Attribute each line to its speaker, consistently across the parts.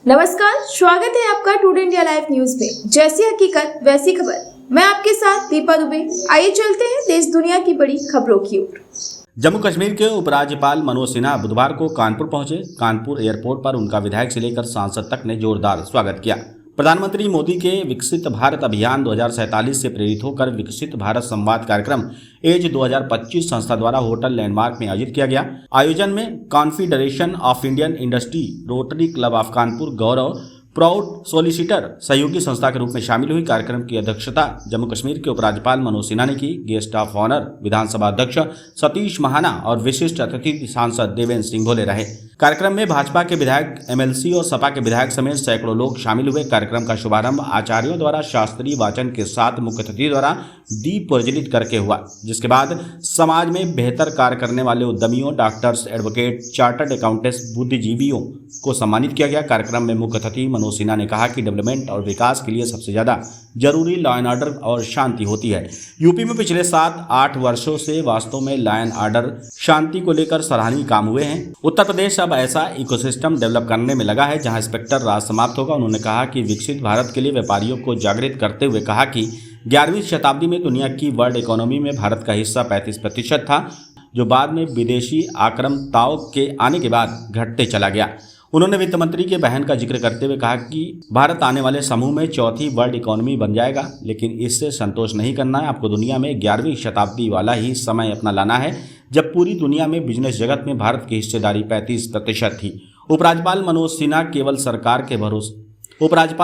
Speaker 1: नमस्कार, स्वागत है आपका टुडे इंडिया लाइव न्यूज में। जैसी हकीकत वैसी खबर। मैं आपके साथ दीपा दुबे। आइए चलते हैं देश दुनिया की बड़ी खबरों की ओर।
Speaker 2: जम्मू कश्मीर के उपराज्यपाल मनोज सिन्हा बुधवार को कानपुर पहुंचे। कानपुर एयरपोर्ट पर उनका विधायक से लेकर सांसद तक ने जोरदार स्वागत किया। प्रधानमंत्री मोदी के विकसित भारत अभियान 2047 से प्रेरित होकर विकसित भारत संवाद कार्यक्रम एज 2025 संस्था द्वारा होटल लैंडमार्क में आयोजित किया गया। आयोजन में confederation of Indian industry, rotary club of Kanpur, Gaurav proud solicitor सहयोगी संस्था के रूप में शामिल हुई। कार्यक्रम की अध्यक्षता जम्मू कश्मीर के उपराज्यपाल मनोज सिन्हा ने की। गेस्ट ऑफ ऑनर विधानसभा अध्यक्ष सतीश महाना और विशिष्ट अतिथि सांसद देवेंद्र सिंह भोले रहे। कार्यक्रम में भाजपा के विधायक, एमएलसी और सपा के विधायक समेत सैकड़ों लोग शामिल हुए। कार्यक्रम का शुभारंभ आचार्यों द्वारा शास्त्रीय वाचन के साथ मुख्य अतिथि द्वारा दीप प्रज्वलित करके हुआ, जिसके बाद समाज में बेहतर कार्य करने वाले उद्यमियों, डॉक्टर्स, एडवोकेट, चार्टर्ड अकाउंटेंट्स, बुद्धिजीवियों को सम्मानित किया गया। कार्यक्रम में मुख्य अतिथि मनोज सिन्हा ने कहा कि डेवलपमेंट और विकास के लिए सबसे ज्यादा जरूरी लॉ एंड ऑर्डर और शांति होती है। यूपी में पिछले 7-8 वर्षों से वास्तव में लॉ एंड ऑर्डर, शांति को लेकर सराहनीय काम हुए हैं। उत्तर प्रदेश अब ऐसा इकोसिस्टम डेवलप करने में लगा है जहां इंस्पेक्टर राज समाप्त होगा। उन्होंने कहा कि विकसित भारत के लिए व्यापारियों को जागृत करते हुए कहा कि 11वीं शताब्दी में दुनिया की वर्ल्ड इकोनॉमी में भारत का हिस्सा 35% था, जो बाद में विदेशी आक्रामकताओं के आने के बाद घटते चला गया। उन्होंने वित्त मंत्री के बहन का जिक्र करते हुए कहा कि भारत आने वाले समूह में चौथी वर्ल्ड इकोनॉमी बन जाएगा, लेकिन इससे संतोष नहीं करना है। आपको दुनिया में 11वीं शताब्दी वाला ही समय अपना लाना है, जब पूरी दुनिया में बिजनेस जगत में भारत की हिस्सेदारी 35% थी। उपराज्यपाल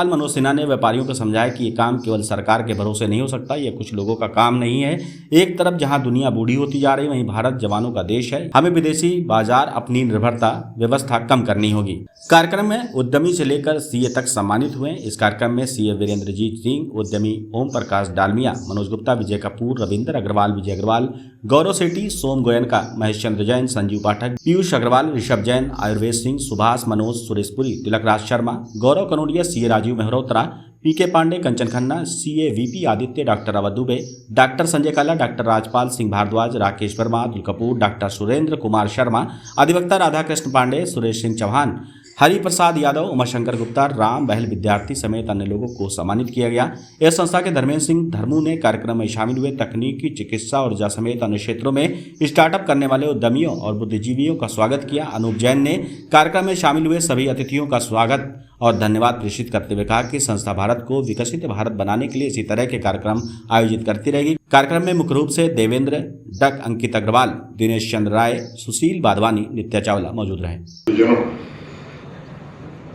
Speaker 2: मनोज सिन्हा ने व्यापारियों को समझाया कि ये काम केवल सरकार के भरोसे नहीं हो सकता, ये कुछ लोगों का काम नहीं है। एक तरफ जहां दुनिया बूढ़ी होती जा रही है, वहीं भारत जवानों का देश है। हमें विदेशी बाजार अपनी निर्भरता व्यवस्था कम करनी होगी। कार्यक्रम में उद्यमी से लेकर सीए तक सम्मानित हुए। इस कार्यक्रम में सीए वीरेंद्रजीत सिंह, उद्यमी Om Prakash Dalmia, Manoj Gupta, Vijay Kapoor, Ravindra Agarwal, Vijay Agarwal, Gaurav Sethi, Som Goenka, Mahesh Chandra Jain, Sanjeev Pathak, Piyush Agarwal, Rishabh Jain, Ayurved Singh, Subhash, Manoj, Sureshpuri, Tilak Raj Sharma, Gaurav Kanodia, CA Rajeev Mehrotra, PK Pandey, Kanchan Khanna, CA VP Aditya, doctor Awadh Dubey, doctor Sanjay Kala, doctor Rajpal Singh Bhardwaj, Rakesh Verma, Atul Kapoor, doctor Surendra Kumar Sharma, अधिवक्ता राधाकृष्ण पांडे, सुरेश सिंह चौहान, हरिप्रसाद यादव, उमाशंकर गुप्ता, राम बहल विद्यार्थी समेत अन्य लोगों को सम्मानित किया गया। इस संस्था के धर्मेंद्र सिंह धर्मू ने कार्यक्रम में शामिल हुए। तकनीकी, चिकित्सा, ऊर्जा समेत अन्य क्षेत्रों में स्टार्टअप करने वाले उद्यमियों और बुद्धिजीवियों का स्वागत किया। अनूप जैन ने कार्यक्रम में शामिल हुए सभी अतिथियों का स्वागत और धन्यवाद प्रेषित करते हुए कहा कि संस्था भारत को विकसित भारत बनाने के लिए इसी तरह के कार्यक्रम आयोजित करती रहेगी। कार्यक्रम में मुख्य रूप से देवेंद्र डक, अंकित अग्रवाल, दिनेश चंद्र राय, सुशील बादवानी, नित्या चावला मौजूद रहे।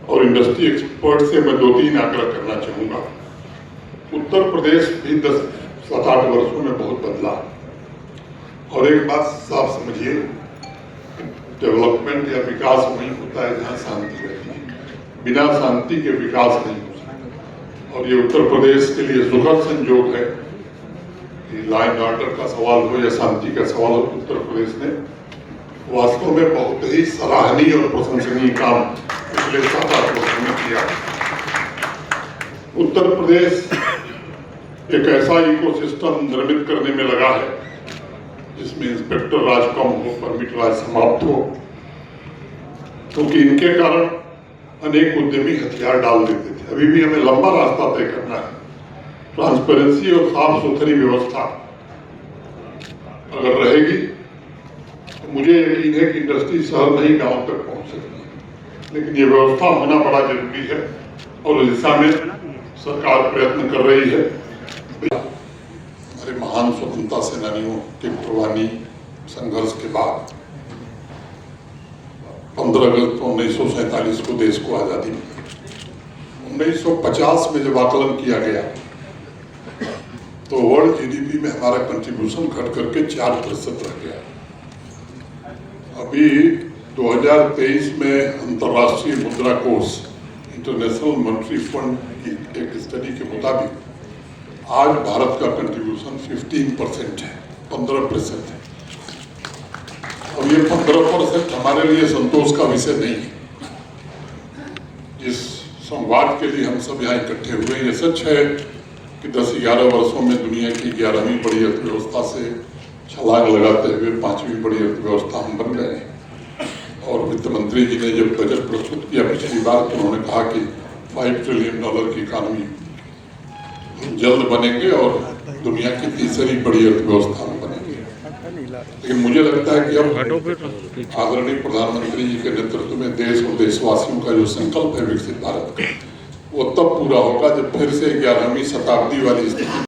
Speaker 3: और इंडस्ट्री एक्सपर्ट से मैं 2-3 आग्रह करना चाहूँगा। उत्तर प्रदेश भी 10-7-8 वर्षों में बहुत बदला और एक बात साफ समझिए, डेवलपमेंट या विकास वहीं होता है जहाँ शांति रहती है। बिना शांति के विकास नहीं हो सकता। और ये उत्तर प्रदेश के लिए सुखद संयोग है कि लॉ एंड ऑर्डर का सवाल हो या शांति का सवाल हो, उत्तर प्रदेश ने वास्तव में बहुत ही सराहनीय और प्रशंसनीय काम पिछले 7-8 वर्षों में किया। उत्तर प्रदेश एक ऐसा इकोसिस्टम निर्मित करने में लगा है जिसमें इंस्पेक्टर राज कम हो, परमिट राज समाप्त हो, क्योंकि इनके कारण अनेक उद्यमी हथियार डाल देते थे। अभी भी हमें लंबा रास्ता तय करना है। ट्रांसपेरेंसी और साफ सुथरी व्यवस्था अगर रहेगी तो मुझे यकीन है कि इंडस्ट्री शहर नहीं गांव तक पहुंच सकती है, लेकिन ये व्यवस्था होना बड़ा जरूरी है और इस दिशा में सरकार प्रयत्न कर रही है। हमारे महान स्वतंत्रता सेनानियों के कुर्बानी संघर्ष के बाद 15 अगस्त 1947 को देश को आजादी मिली। 1950 में जब आकलन किया गया तो वर्ल्ड जीडीपी में हमारा कंट्रीब्यूशन घट करके 4% रह गया। अभी 2023 में अंतर्राष्ट्रीय मुद्रा कोष, इंटरनेशनल मॉनेटरी फंड की एक स्टडी के मुताबिक आज भारत का कंट्रीब्यूशन 15% है, 15% है। और ये 15% हमारे लिए संतोष का विषय नहीं है। जिस संवाद के लिए हम सब यहाँ इकट्ठे हुए, ये सच है कि 10-11 वर्षों में दुनिया की 11वीं बड़ी अर्थव्यवस्था से छलांग लगाते हुए 5वीं बड़ी अर्थव्यवस्था हम बन गए हैं। और वित्त मंत्री जी ने जब बजट प्रस्तुत किया पिछली बार तो उन्होंने कहा कि $5 ट्रिलियन की इकॉनमी जल्द बनेंगे और दुनिया की तीसरी बड़ी अर्थव्यवस्था में बनेंगे। लेकिन मुझे लगता है कि अब आदरणीय प्रधानमंत्री जी के नेतृत्व में देश और देशवासियों का जो संकल्प है विकसित भारत का, वो तब पूरा होगा जब फिर से 11वीं शताब्दी वाली स्थिति